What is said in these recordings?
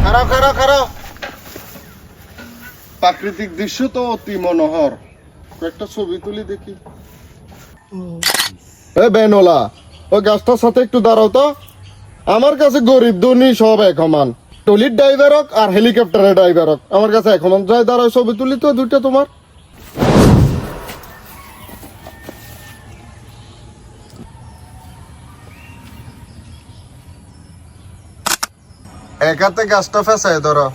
খারাপ খারাপ খারাপ প্রাকৃতিক দৃশ্য তো অতি মনোহর, একটা ছবি তুলি দেখি। এ বেনোলা, ওই গাছটার সাথে একটু দাঁড়াও তো। আমার কাছে গরিব ধনী সব এক সমান, টলির ড্রাইভার হোক আর হেলিকপ্টারের ড্রাইভার হোক, আমার কাছে এক সমান। যাই দাঁড়াও, ছবি তুলি তো দুইটা তোমার। এক হাতে গাছটা ফেসায় ধরো।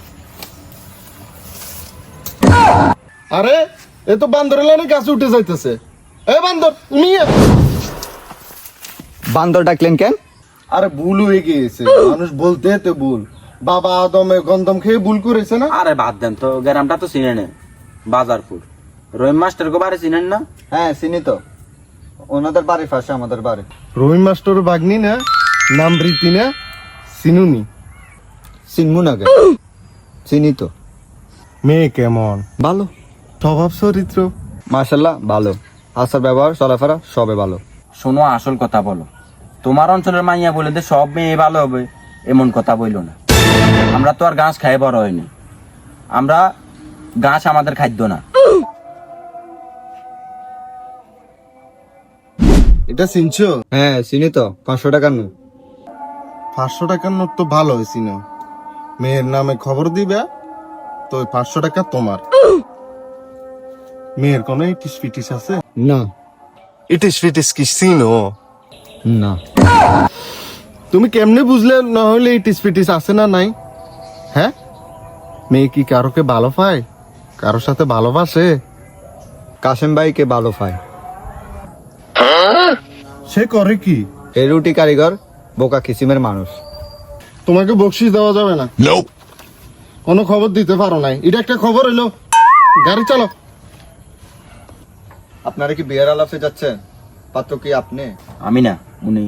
আরে এ তো বান্দর লাইনে গাছ উঠে যাইতেছে। এ বান্দর নিয়ে। বান্দর ডাকলেন কেন? আরে ভুল হয়ে গিয়েছে, মানুষ বলতে তো ভুল। বাবা আদমে গন্ধম খেয়ে ভুল করেছে না। আরে বাদ দেন তো, গ্রামটা তো চিনেন, বাজারপুর। রহিম মাস্টার গো বাড়ি চিনেন না? হ্যাঁ চিনি তো, ওনাদের বাড়ি পাশে আমাদের বাড়ি। রহিম মাস্টার বাগনি না, নাম রীতি না, চিনুনি? চিনমু না কেন, চিনি তো। মেয়ে কেমন? ভালো, স্বভাব চরিত্র? মাশাল্লাহ ভালো, আচার ব্যবহার চলাফেরা সবে ভালো। শোনো, আসল কথা বলো। তোমার অঞ্চলের মাইয়া বলে যে সব মেয়ে ভালো হবে এমন কথা বইলো না। আমরা তো আর ঘাস খাই বড় হয়নি, আমরা ঘাস আমাদের খাদ্য না। এটা চিনছো? হ্যাঁ চিনি তো, 500 টাকার নোট। 500 টাকার নোট তো ভালো হয়েছি না। মেয়ের নামে খবর দিবে তো 500 টাকা তোমার। মেয়ের কোনো ইটিস ফিটিস আছে? না ইটিস ফিটিস কি চিনো? না। তুমি কেমনে বুঝলে না হলে ইটিস ফিটিস আছে না নাই? হ্যাঁ, মেয়ে কি কারোকে ভালো পায়, কারোর সাথে ভালোবাসে? কাশেম ভাইকে ভালো পায়। সে করে কি? এই রুটি কারিগর, বোকা কিসিমের মানুষ। তোমাকে বকশিস দেওয়া যাবে না। কোনো খবর দিতে পারো নাই, এটা একটা খবর হইলো। গাড়ি চালাও। আপনারা কি বিয়ের আলাপে যাচ্ছেন? পাত্র কি আপনি? আমি না, উনি।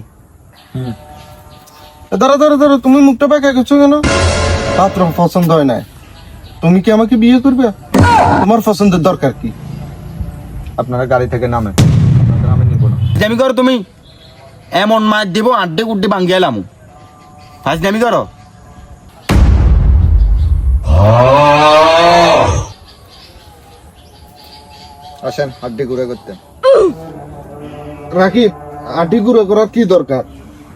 দাঁড়া দাঁড়া দাঁড়া, তুমি মুখটা বাঁকা করছো কেন? পাত্র পছন্দ হয় নাই, তুমি কি আমাকে বিয়ে করবে? তোমার পছন্দের দরকার কি? আপনারা গাড়ি থেকে নামেন, আপনাদের আমি নিব না। ফাজলামি করো তুমি, এমন মাছ দিব আড্ডে গুড্ডে ভাঙ্গি এলাম। ফাজলামি করো। আসেন হাড্ডি ঘুরে করতে। রাখি, হাড্ডি গুঁড়ো করার কি দরকার?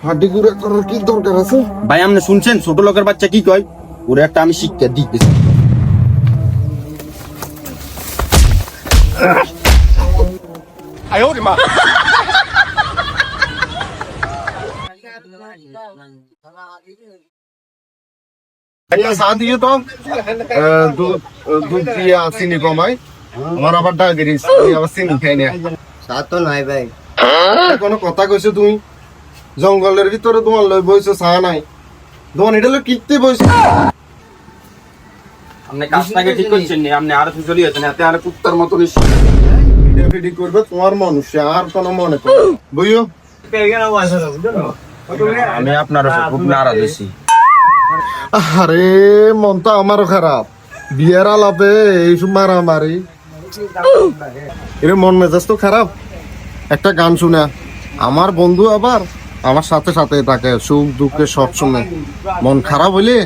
হাড্ডি গুঁড়ো করার কি দরকার আছে? ভাই আপনি শুনছেন ছোট লোকের বাচ্চা কি কয়? ওরে একটা আমি শিক্ষা দিতেছি। একটা চা দিয়ে তো দুধ দিয়ে চিনি কমাই। আমার আবার ডায়াবেটিস, আবার চিনি খাই না। চা তো নাই ভাই। কোনো কথা কইছো তুমি? জঙ্গলের ভিতরে তোমার লই বইছো, চা নাই। তোমার এটা কিনতে বইছো। আপনি কাজটাকে ঠিক করছেন নি, আপনি আরো চলি আছেন, এতে আর কুত্তার মতো ফিডি করবে তোমার মানুষ, আর কোনো মনে করো না। বুঝো? আমি আপনার খুব নারাজ হয়েছি। আরে মন তো আমারও খারাপ, বিয়ের আলাপে এইসব মারামারি। এর মন মেজাজ তো খারাপ। একটা গান শুনে, আমার বন্ধু আবার আমার সাথে সাথে থাকে, সুখ দুঃখে সব শুনে। মন খারাপ হইলে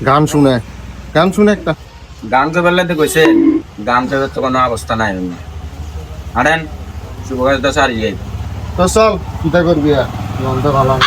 গান শুনে, গান শুনে একটা। গান তো বেলাতে কইছে, গান তো তো কোনো অবস্থা নাই। আরেন শুভ কাজ তো সারি যাই। তো চল, চিন্তা করবি আর মন তো ভালো না।